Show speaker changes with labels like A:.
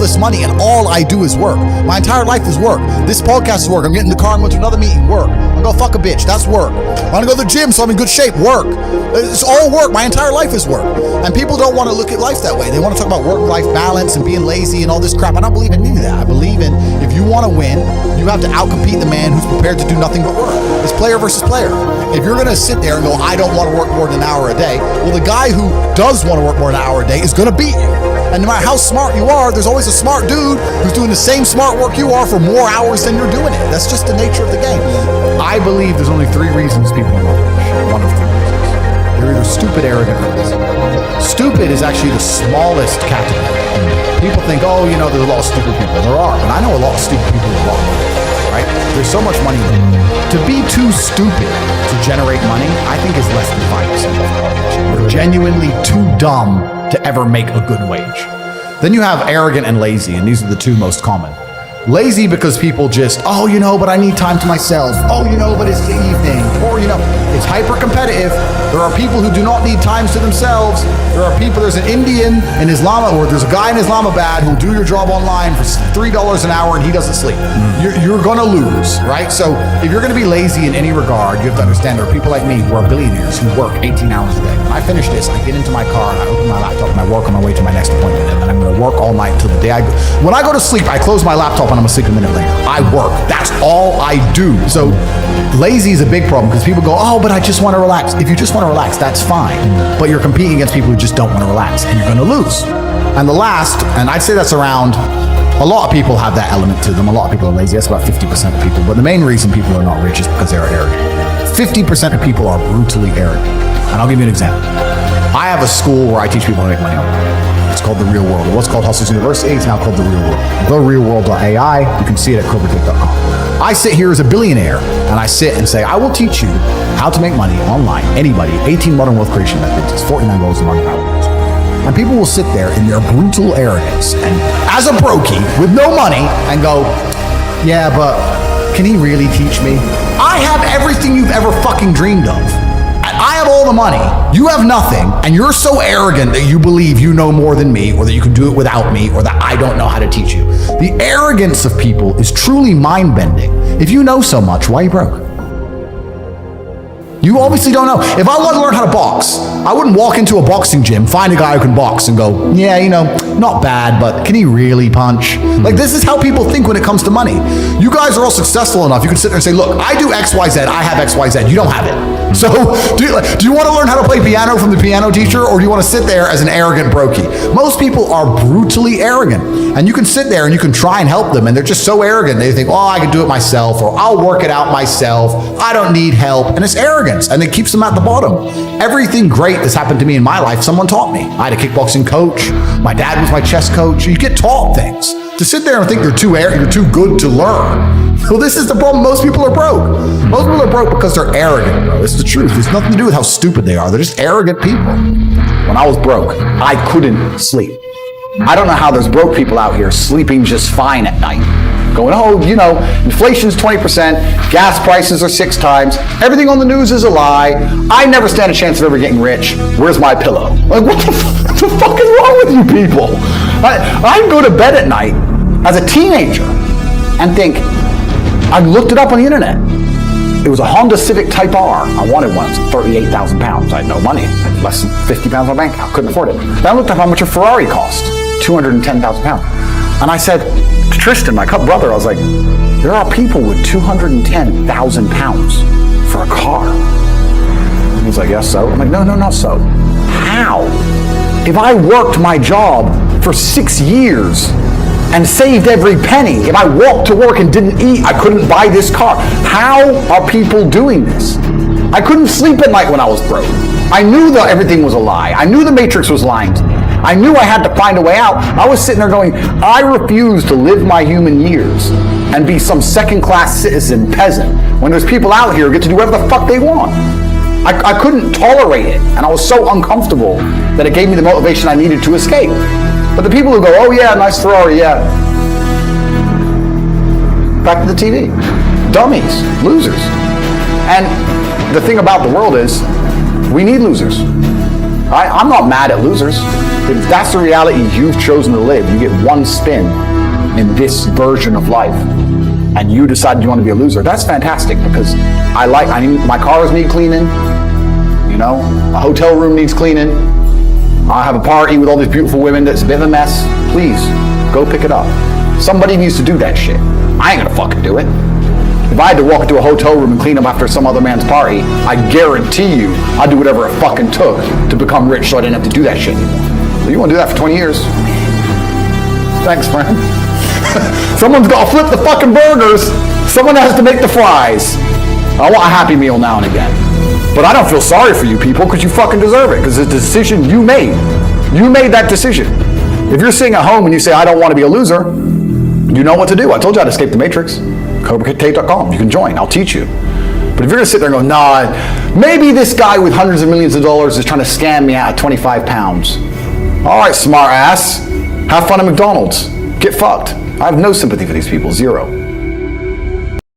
A: this money and all I do is work. My entire life is work. This podcast is work. I'm getting in the car and going to another meeting, work. I'm going to fuck a bitch, that's work. I'm going to go to the gym so I'm in good shape, work. It's all work. My entire life is work. And people don't want to look at life that way. They want to talk about work-life balance and being lazy and all this crap. I don't believe in any of that. I believe in, if you want to win, you have to outcompete the man who's prepared to do nothing but work. It's player versus player. If you're going to sit there and go, I don't want to work more than an hour a day, well, the guy who does want to work more than an hour a day is going to beat you. And no matter how smart you are, there's always a smart dude who's doing the same smart work you are for more hours than you're doing it. That's just the nature of the game. I believe there's only 3 reasons people are not rich. One of 3 reasons. They're either stupid, arrogant, or lazy. Stupid is actually the smallest category. People think, oh, you know, there's a lot of stupid people. There are, but I know a lot of stupid people with a lot of money, right? There's so much money in it. To be too stupid to generate money, I think is less than 5% of the population. You're genuinely too dumb to ever make a good wage. Then you have arrogant and lazy, and these are the 2 most common. Lazy because people just, oh, you know, but I need time to myself. Oh, you know, but it's the evening. Or, you know, it's hyper competitive. There are people who do not need times to themselves. There are people, there's an Indian in Islam, or there's a guy in Islamabad who'll do your job online for $3 an hour and he doesn't sleep. You're going to lose, right? So if you're going to be lazy in any regard, you have to understand there are people like me who are billionaires who work 18 hours a day. When I finish this, I get into my car and I open my laptop and I work on my way to my next appointment. And I'm going to work all night until the day I go. When I go to sleep, I close my laptop and I'm asleep a minute later. I work. That's all I do. So lazy is a big problem because people go, oh, but I just want to relax. If you just want to relax, that's fine. But you're competing against people who just don't want to relax and you're going to lose. And the last, and I'd say that's around, a lot of people have that element to them. A lot of people are lazy. That's about 50% of people. But the main reason people are not rich is because they're arrogant. 50% of people are brutally arrogant. And I'll give you an example. I have a school where I teach people how to make money online. It's called The Real World. It was called Hustlers University. It's now called The Real World. TheRealWorld.ai. You can see it at CobraTech.com. I sit here as a billionaire and I sit and say, I will teach you how to make money online. Anybody. 18 modern wealth creation methods. It's 49 goals in modern power. And people will sit there in their brutal arrogance and as a brokey with no money and go, yeah, but can he really teach me? I have everything you've ever fucking dreamed of. I have all the money, you have nothing, and you're so arrogant that you believe you know more than me, or that you can do it without me, or that I don't know how to teach you. The arrogance of people is truly mind-bending. If you know so much, why are you broke? You obviously don't know. If I want to learn how to box, I wouldn't walk into a boxing gym, find a guy who can box and go, yeah, you know, not bad, but can he really punch? Like, this is how people think when it comes to money. You guys are all successful enough. You can sit there and say, look, I do X, Y, Z. I have X, Y, Z. You don't have it. So do you want to learn how to play piano from the piano teacher, or do you want to sit there as an arrogant brokey? Most people are brutally arrogant, and you can sit there and you can try and help them, and they're just so arrogant. They think, oh, I can do it myself, or I'll work it out myself. I don't need help. And it's arrogance, and it keeps them at the bottom. Everything great that's happened to me in my life, someone taught me. I had a kickboxing coach. My dad was my chess coach. You get taught things. To sit there and think you're too good to learn. Well, this is the problem. Most people are broke. Most people are broke because they're arrogant, bro. It's the truth. It's nothing to do with how stupid they are. They're just arrogant people. When I was broke, I couldn't sleep. I don't know how there's broke people out here sleeping just fine at night. Going, oh, you know, inflation's 20%, gas prices are 6 times, everything on the news is a lie, I never stand a chance of ever getting rich, where's my pillow? Like, what the fuck is wrong with you people? I go to bed at night as a teenager and think, I looked it up on the internet. It was a Honda Civic Type R. I wanted one. It was 38,000 pounds. I had no money. I had less than 50 pounds on my bank account. Couldn't afford it. Then I looked up how much a Ferrari cost. 210,000 pounds. And I said to Tristan, my brother, I was like, there are people with 210,000 pounds for a car. And he's like, yes, so? I'm like, no, not so. How? If I worked my job for 6 years and saved every penny, if I walked to work and didn't eat, I couldn't buy this car. How are people doing this? I couldn't sleep at night when I was broke. I knew that everything was a lie. I knew the Matrix was lying to me. I knew I had to find a way out. I was sitting there going, I refuse to live my human years and be some second-class citizen peasant when there's people out here who get to do whatever the fuck they want. I couldn't tolerate it, and I was so uncomfortable that it gave me the motivation I needed to escape. But the people who go, oh yeah, nice Ferrari, yeah. Back to the TV. Dummies, losers. And the thing about the world is, we need losers.
B: I'm not mad at losers. If that's the reality you've chosen to live, you get one spin in this version of life, and you decide you want to be a loser, that's fantastic, because my cars need cleaning, a hotel room needs cleaning, I have a party with all these beautiful women that's a bit of a mess. Please, go pick it up. Somebody needs to do that shit. I ain't gonna fucking do it. If I had to walk into a hotel room and clean up after some other man's party, I guarantee you I'd do whatever it fucking took to become rich so I didn't have to do that shit anymore. So you wanna do that for 20 years? Thanks, friend. Someone's gotta flip the fucking burgers. Someone has to make the fries. I want a Happy Meal now and again. But I don't feel sorry for you people, because you fucking deserve it, because it's a decision you made. You made that decision. If you're sitting at home and you say, I don't want to be a loser, you know what to do. I told you how to escape the matrix. CobraTate.com. You can join. I'll teach you. But if you're going to sit there and go, nah, maybe this guy with hundreds of millions of dollars is trying to scam me out of 25 pounds. All right, smart ass. Have fun at McDonald's. Get fucked. I have no sympathy for these people. Zero.